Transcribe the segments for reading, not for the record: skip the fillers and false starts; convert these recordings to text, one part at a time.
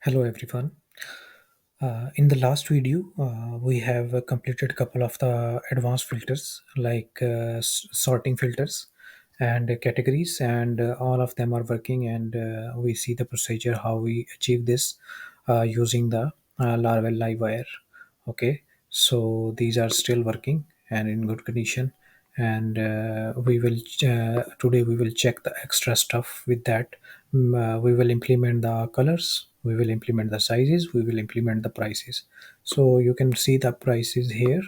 Hello everyone. In the last video, we have completed a couple of the advanced filters like sorting filters and categories, and all of them are working. And we see the procedure how we achieve this using the Laravel Livewire. Okay, so these are still working and in good condition. And we will today we will check the extra stuff with that. We will implement the colors, we will implement the sizes, we will implement the prices. So you can see the prices here.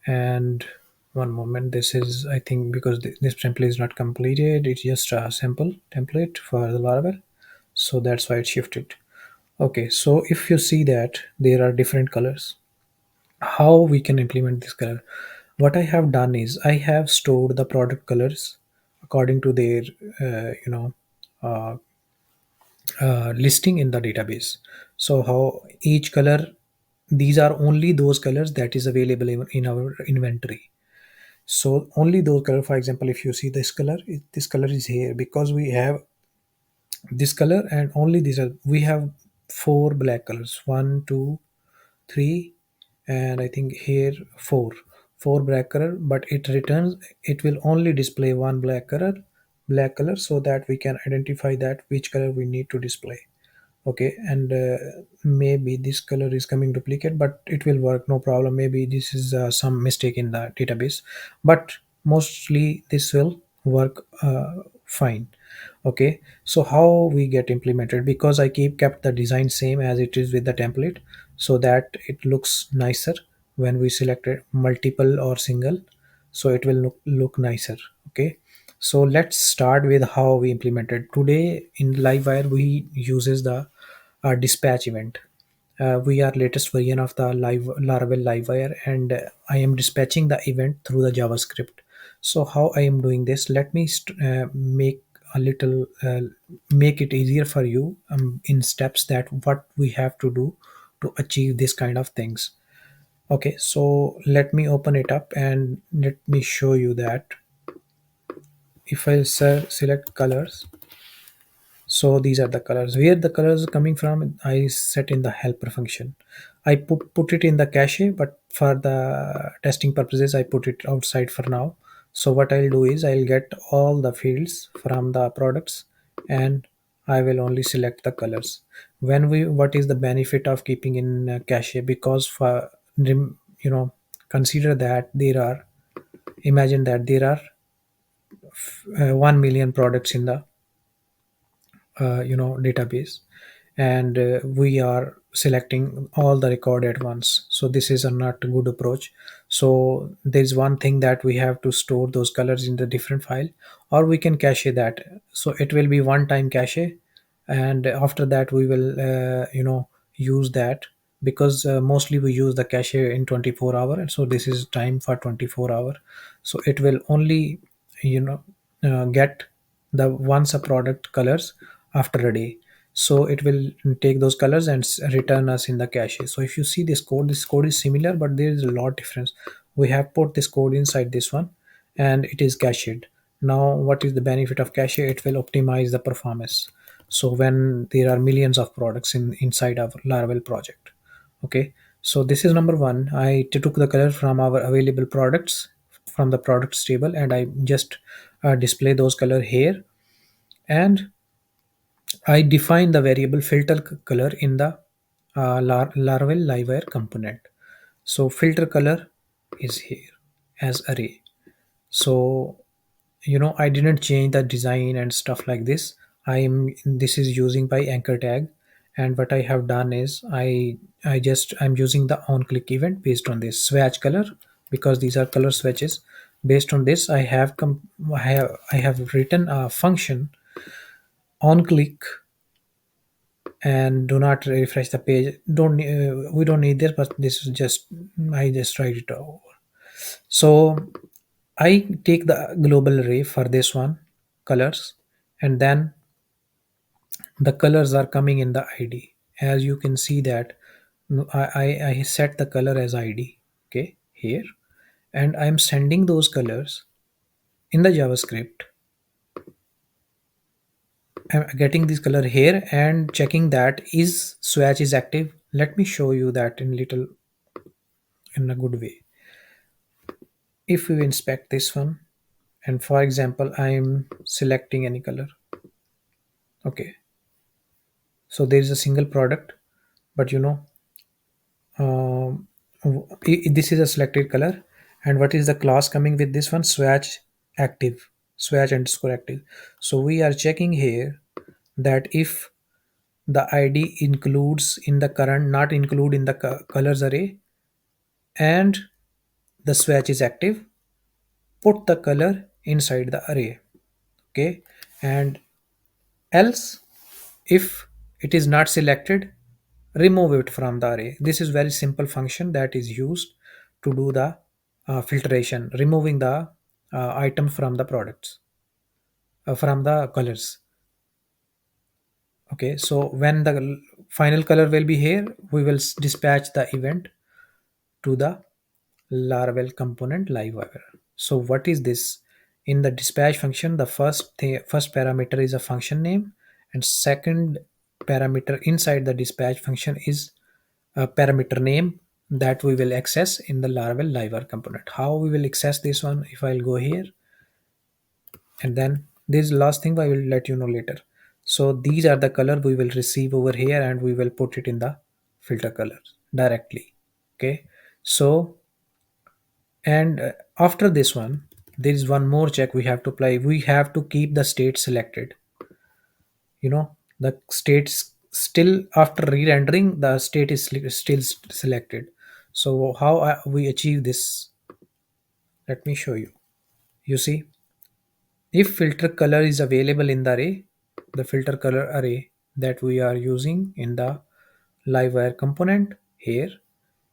And one moment, this is, I think, because this template is not completed, it's just a sample template for the Laravel, so that's why it shifted. Okay, so if you see that there are different colors, how we can implement this color? What I have done is I have stored the product colors according to their uh, listing in the database. So how each color, these are only those colors that is available in our inventory. So only those color, for example, if you see this color, this color is here because we have this color, and only these are, we have four black colors, one, two, three, and I think here four black color, but it returns, it will only display one black color, so that we can identify that which color we need to display. Okay, and maybe this color is coming duplicate, but it will work, no problem. Maybe this is some mistake in the database, but mostly this will work fine. Okay, so how we get implemented, because I kept the design same as it is with the template, so that it looks nicer when we select it multiple or single, so it will look nicer. Okay, so let's start with how we implemented today in Livewire. We uses the dispatch event. We are latest version of the Laravel Livewire, and I am dispatching the event through the JavaScript. So how I am doing this? Let me make a little make it easier for you in steps that what we have to do to achieve this kind of things. Okay, so let me open it up and let me show you that. If I select colors, so these are the colors. Where the colors are coming from, I set in the helper function. I put it in the cache, but for the testing purposes I put it outside for now. So what I'll do is I'll get all the fields from the products, and I will only select the colors. What is the benefit of keeping in cache? Because for consider that there are, imagine that there are 1 million products in the database, and we are selecting all the record at once, so this is a not a good approach. So there's one thing that we have to store those colors in the different file, or we can cache that. So it will be one time cache, and after that we will use that, because mostly we use the cache in 24 hour, and so this is time for 24 hour. So it will only you know get the once a product colors after a day. So it will take those colors and return us in the cache. So if you see this code is similar, but there is a lot difference. We have put this code inside this one, and it is cached. Now what is the benefit of cache? It will optimize the performance, so when there are millions of products inside our Laravel project. Okay, so this is number one. I took the color from our available products from the products table, and I just display those color here. And I define the variable filter color in the Laravel Livewire component. So filter color is here as array. So I didn't change the design and stuff like this. This is using by anchor tag, and what I have done is I'm using the on click event based on this swatch color, because these are color swatches. Based on this, I have written a function on click, and do not refresh the page. Don't We don't need this, but this is just, I just write it over. So I take the global array for this one colors, and then the colors are coming in the id. As you can see that, I set the color as id, okay, here, and I'm sending those colors in the JavaScript, getting this color here and checking that is swatch is active. Let me show you that in a good way. If we inspect this one, and for example I'm selecting any color, okay, so there is a single product, but this is a selected color, and what is the class coming with this one? Swatch active, swatch underscore active. So we are checking here that if the id includes in the current, not include in the colors array, and the swatch is active, put the color inside the array, okay. And else, if it is not selected, remove it from the array. This is very simple function that is used to do the filtration, removing the item from the products, from the colors. Okay, so when the final color will be here, we will dispatch the event to the Laravel component Livewire. So what is this? In the dispatch function, the first parameter is a function name, and second parameter inside the dispatch function is a parameter name that we will access in the Laravel Livewire component. How we will access this one? If I'll go here, and then this last thing I will let you know later. So these are the color we will receive over here, and we will put it in the filter colors directly. Okay, so and after this one, there is one more check we have to apply. We have to keep the state selected. The states still, after re-rendering, the state is still selected. So how we achieve this? Let me show you. You see, if filter color is available in the array, the filter color array that we are using in the Livewire component here,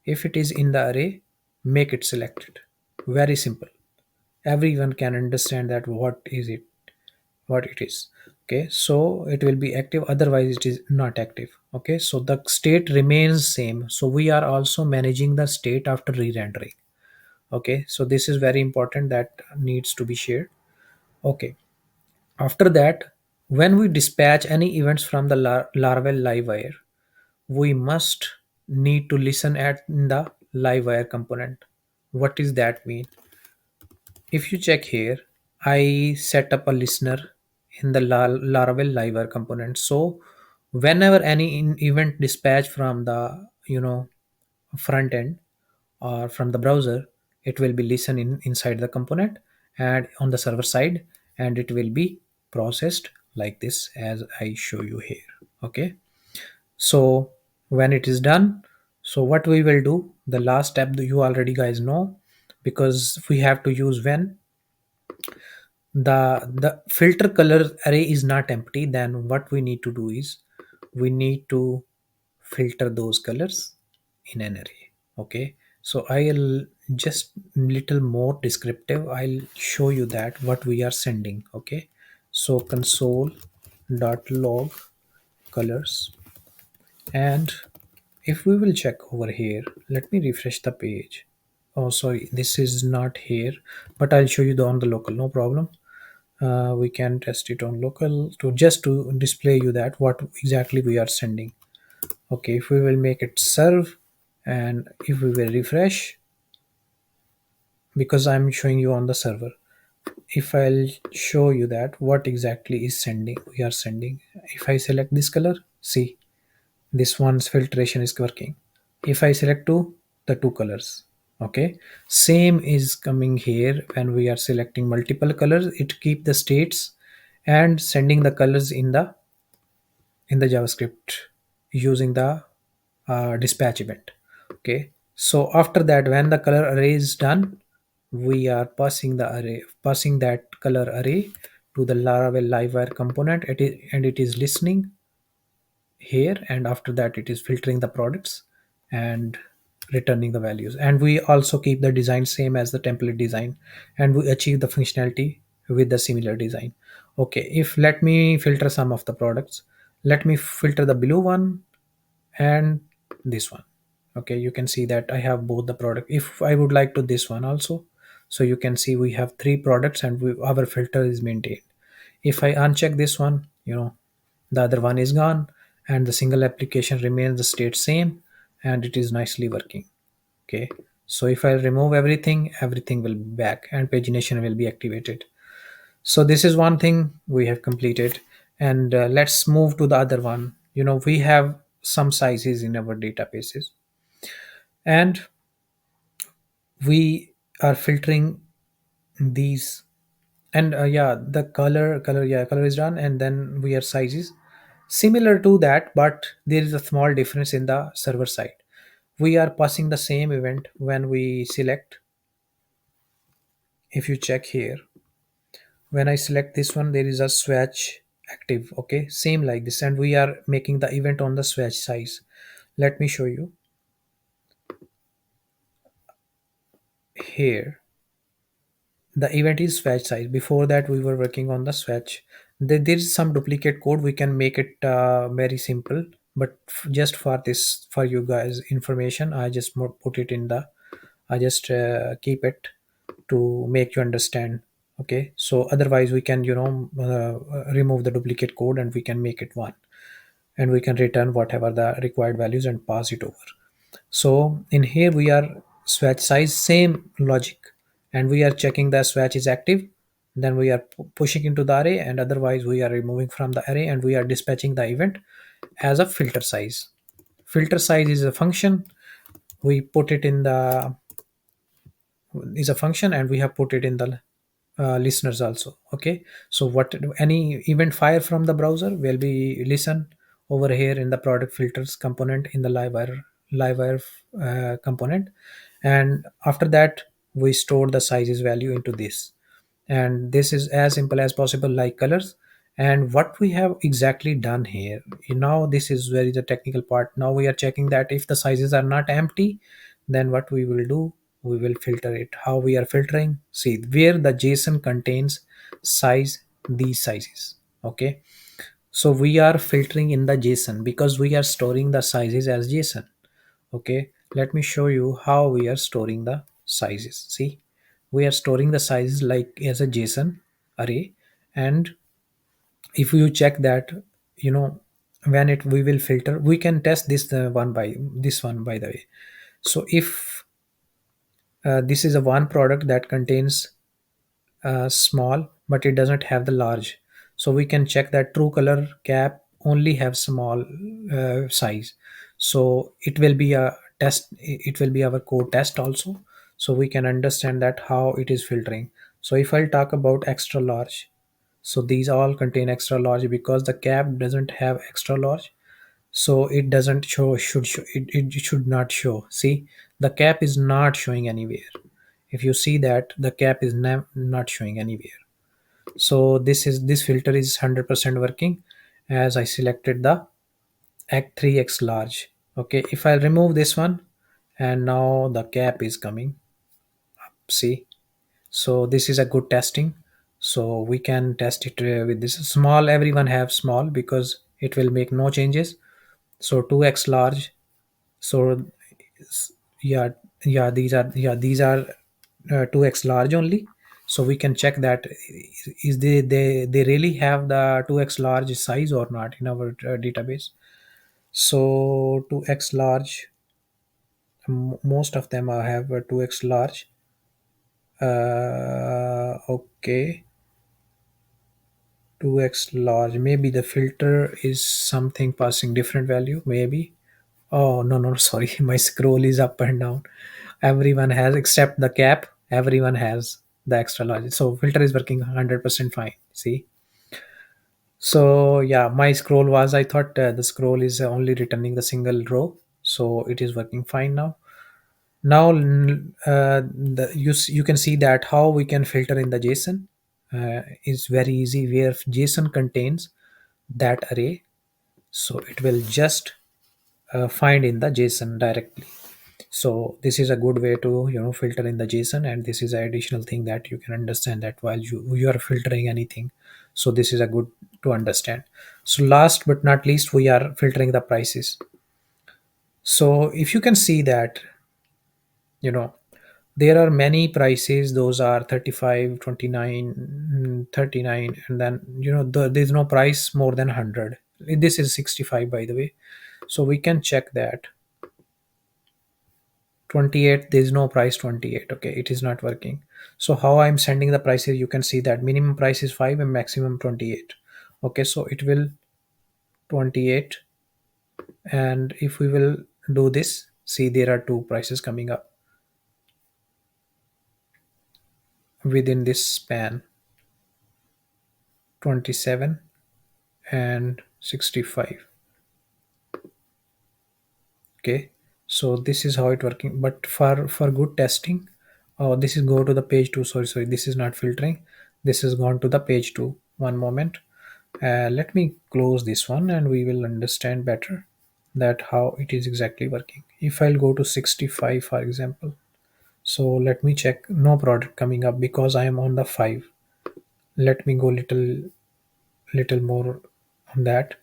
if it is in the array, make it selected. Very simple. Everyone can understand that what it is. Okay, so it will be active, otherwise it is not active. Okay, so the state remains same, so we are also managing the state after re-rendering. Okay, so this is very important, that needs to be shared. Okay, after that, when we dispatch any events from the Laravel Livewire, we must need to listen at the Livewire component. What does that mean? If you check here, I set up a listener in the Laravel Livewire component. So whenever any event dispatch from the front end or from the browser, it will be listened inside the component and on the server side, and it will be processed like this as I show you here. Okay, so when it is done, so what we will do, the last step you already guys know, because we have to use when the filter color array is not empty, then what we need to do is we need to filter those colors in an array. Okay, so I'll just little more descriptive, I'll show you that what we are sending. Okay, so console dot log colors, and if we will check over here, let me refresh the page. Oh sorry, this is not here, but I'll show you on the local, no problem. We can test it on local to just to display you that what exactly we are sending. Okay, if we will make it serve, and if we will refresh, because I'm showing you on the server, if I'll show you that what exactly is sending, we are sending. If I select this color, see, this one's filtration is working. If I select the two colors, okay, same is coming here. When we are selecting multiple colors, it keep the states and sending the colors in the JavaScript using the dispatch event. Okay, so after that, when the color array is done, we are passing that color array to the Laravel Livewire component. It is listening here, and after that it is filtering the products and returning the values. And we also keep the design same as the template design, and we achieve the functionality with the similar design. Okay, if let me filter some of the products, let me filter the blue one and this one. Okay, you can see that I have both the product. If I would like to this one also, so you can see we have three products, and our filter is maintained. If I uncheck this one, the other one is gone, and the single application remains the state same, and it is nicely working. Okay, so if I remove everything, everything will be back and pagination will be activated. So this is one thing we have completed, and let's move to the other one. We have some sizes in our databases, and we are filtering these. And yeah, the color is done, and then we have sizes similar to that, but there is a small difference in the server side. We are passing the same event when we select. If you check here, when I select this one, there is a swatch active. Okay, same like this, and we are making the event on the swatch size. Let me show you here. The event is swatch size. Before that we were working on the swatch. There is some duplicate code. We can make it very simple, but just for this, for you guys information, I just put it in the, I just keep it to make you understand. Okay, so otherwise we can remove the duplicate code and we can make it one, and we can return whatever the required values and pass it over. So in here we are swatch size, same logic, and we are checking the swatch is active. Then we are pushing into the array, and otherwise we are removing from the array, and we are dispatching the event as a filter size. Filter size is a function. We put it in the, is a function, and we have put it in the listeners also. Okay, so what any event fire from the browser will be listen over here in the product filters component in the livewire component, and after that we store the sizes value into this. And this is as simple as possible, like colors. And what we have exactly done here, now this is very the technical part. Now we are checking that if the sizes are not empty, then what we will do, we will filter it. How we are filtering, see where the JSON contains size, these sizes. Okay, so we are filtering in the JSON because we are storing the sizes as JSON. Okay, let me show you how we are storing the sizes. See, we are storing the sizes like as a JSON array. And if you check that, you know when it we will filter, we can test this one by this one, by the way. So if this is a one product that contains small but it doesn't have the large, so we can check that true color cap only have small size. So it will be a test, it will be our code test also, so we can understand that how it is filtering. So if I'll talk about extra large, so these all contain extra large because the cap doesn't have extra large, so it doesn't show, it should not show. See, the cap is not showing anywhere. If you see that the cap is not showing anywhere. So this filter is 100% working as I selected the 3x large. Okay, if I remove this one, and now the cap is coming, see. So this is a good testing. So we can test it with this small, everyone have small because it will make no changes. So 2x large. So yeah, these are 2x large only. So we can check that is they really have the 2x large size or not in our database. So 2x large, most of them have a 2x large. Okay, 2x large, maybe the filter is something passing different value, maybe. Oh, no, no, sorry. My scroll is up and down. Everyone has, except the cap, everyone has the extra large. So filter is working 100% fine. See? So yeah, my scroll was, I thought the scroll is only returning the single row. So it is working fine now. Now you can see that how we can filter in the JSON is very easy, where JSON contains that array. So it will just find in the JSON directly. So this is a good way to filter in the JSON, and this is an additional thing that you can understand that while you are filtering anything. So this is a good to understand. So last but not least, we are filtering the prices. So if you can see that, you know there are many prices, those are 35, 29, 39, and then there's no price more than 100. This is 65 by the way. So we can check that 28, there is no price 28. Okay, it is not working. So how I'm sending the prices, you can see that minimum price is 5 and maximum 28. Okay, so it will 28. And if we will do this, see there are two prices coming up within this span, 27 and 65. Okay, so this is how it working. But for good testing, this is go to the page 2. Sorry, this is not filtering, this is gone to the page 2. One moment, let me close this one and we will understand better that how it is exactly working. If I'll go to 65 for example, so let me check, no product coming up because I am on the 5. Let me go little more on that.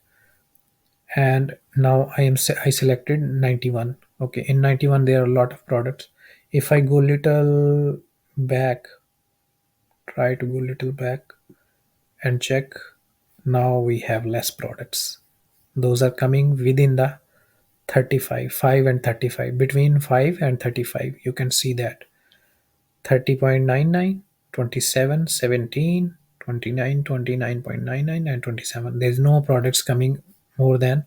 And now I selected 91. Okay, in 91 there are a lot of products. If I go little back, try to go little back and check, now we have less products. Those are coming within the 35, 5 and 35, between 5 and 35. You can see that 30.99, 27, 17, 29, 29.99 and 27. There's no products coming more than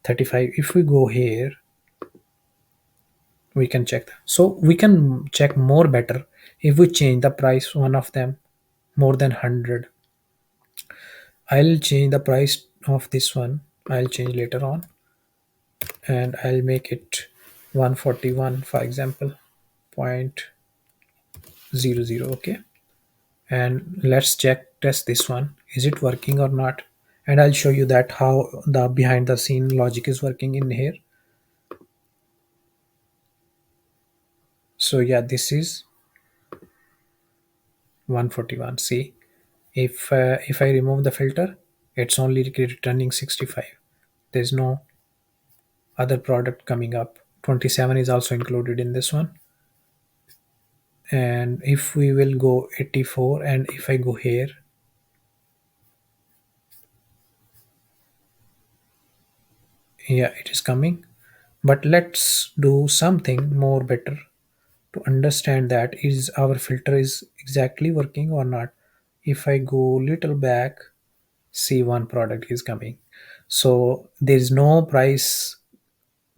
35. If we go here, we can check that. So we can check more better if we change the price one of them more than 100. I'll change the price of this one, I'll change later on, and I'll make it 141 for example, point zero zero. Okay, and let's test this one, is it working or not. And I'll show you that how the behind the scene logic is working in here. So yeah, this is 141. See, if I remove the filter, it's only returning 65. There's no other product coming up. 27 is also included in this one. And if we will go 84, and if I go here, yeah, it is coming. But let's do something more better to understand that is our filter is exactly working or not. If I go little back, see one product is coming. So there is no price,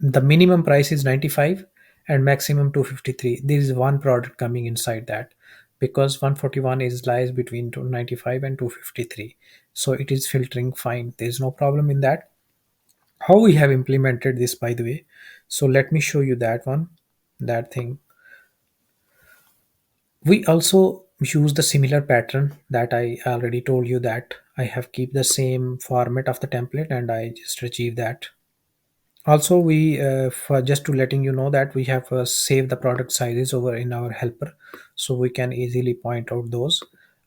the minimum price is 95 and maximum 253. There is one product coming inside that, because 141 is lies between 295 and 253. So it is filtering fine, there's no problem in that. How we have implemented this by the way, so let me show you that one, that thing. We also use the similar pattern that I already told you, that I have keep the same format of the template and I just achieve that. Also we for just to letting you know that we have saved the product sizes over in our helper, so we can easily point out those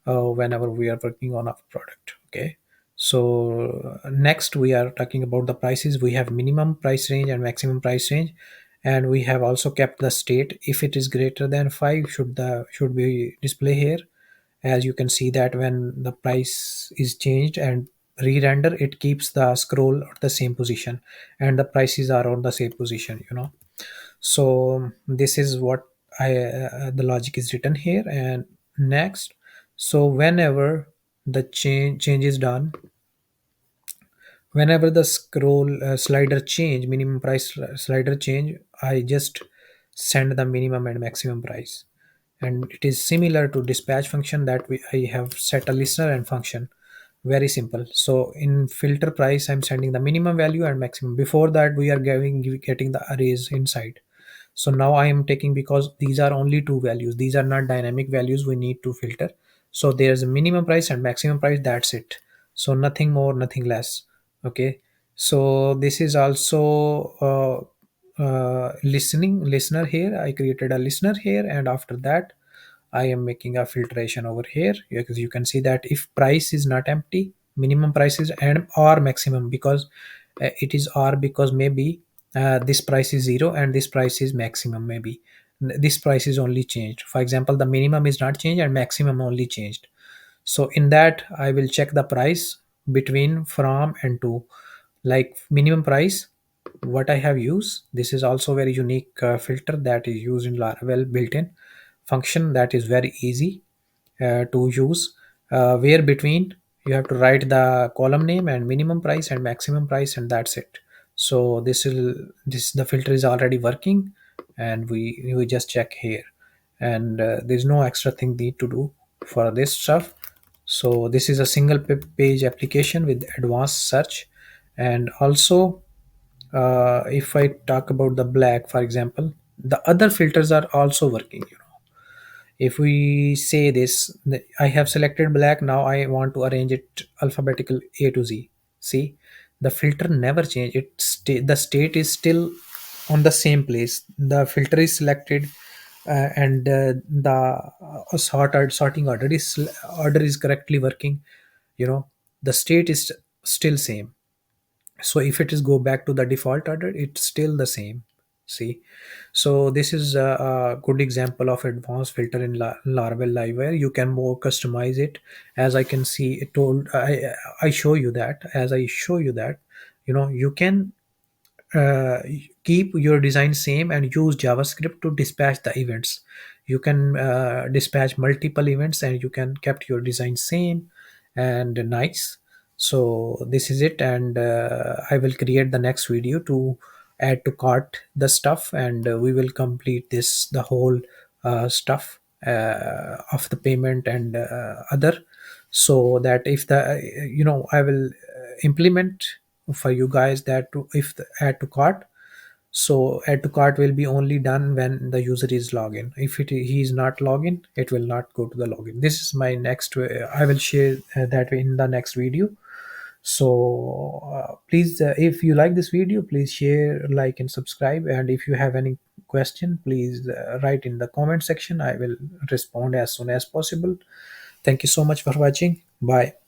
whenever we are working on a product. Okay, so next we are talking about the prices. We have minimum price range and maximum price range, and we have also kept the state. If it is greater than 5, should be display here. As you can see that when the price is changed and re-render, it keeps the scroll at the same position and the prices are on the same position, you know. So this is what I the logic is written here. And next, so whenever the change is done, whenever the scroll slider change, minimum price slider change, I just send the minimum and maximum price. And it is similar to dispatch function that I have set a listener and function. Very simple. So in filter price, I'm sending the minimum value and maximum. Before that, we are getting the arrays inside. So now I am taking, because these are only two values, these are not dynamic values we need to filter. So there's a minimum price and maximum price, that's it. So nothing more, nothing less. Okay, so this is also listener here. I created a listener here, and after that I am making a filtration over here, because you can see that if price is not empty, minimum price is and or maximum, because it is or because maybe this price is 0 and this price is maximum, maybe this price is only changed. For example, the minimum is not changed and maximum only changed. So in that I will check the price between from and to. like minimum price. What I have used, this is also very unique filter that is used in Laravel built-in function that is very easy to use, where between you have to write the column name and minimum price and maximum price, and that's it. So this the filter is already working, and we just check here, and there's no extra thing need to do for this stuff. So this is a single page application with advanced search. And also, if I talk about the black, for example, the other filters are also working. If we say this, I have selected black, now I want to arrange it alphabetical A to Z. See, the filter never change, the state is still on the same place. The filter is selected, and the sorting order is correctly working. The state is still same. So if it is go back to the default order, it's still the same. See, so this is a good example of advanced filter in Laravel Livewire. You can more customize it. As I can see, it told I show you that. As I show you that, you can uh, keep your design same and use JavaScript to dispatch the events. You can dispatch multiple events, and you can kept your design same and nice. So this is it, and I will create the next video to add to cart the stuff, and we will complete this the whole stuff of the payment and other, so that if the I will implement for you guys that if the add to cart. So add to cart will be only done when the user is login. If he is not login, it will not go to the login. This is my next I will share that in the next video. So please, if you like this video, please share, like, and subscribe. And if you have any question, please write in the comment section. I will respond as soon as possible. Thank you so much for watching. Bye.